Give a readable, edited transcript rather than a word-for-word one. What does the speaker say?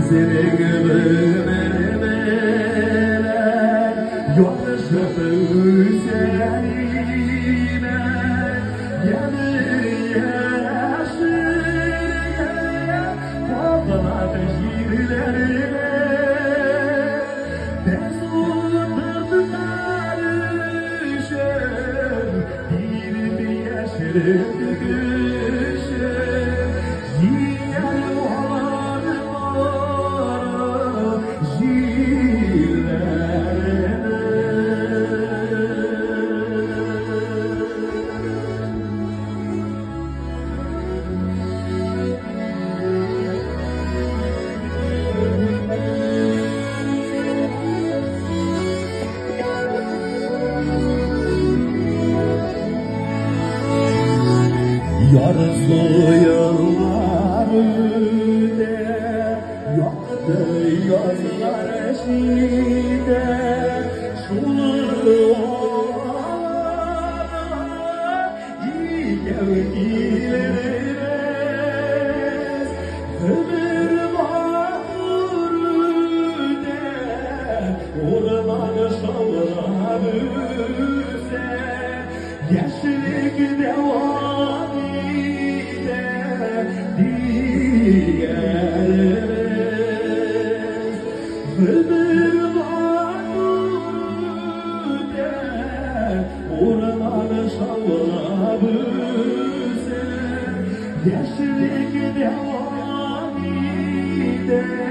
Senin gönlümeler yollaşıp üzerine yanır yaşırken topladı şiirlerine tez unuturdu karışır bir yaşır gülüşür ziyan olur Yarızlı yıllar öde yoktu yazlar eşide şunu iyi geldiler ömür bağır öde orman şavlar öze yaşlık devam ömür vardı orman şavlar öze yaşlık devam eder.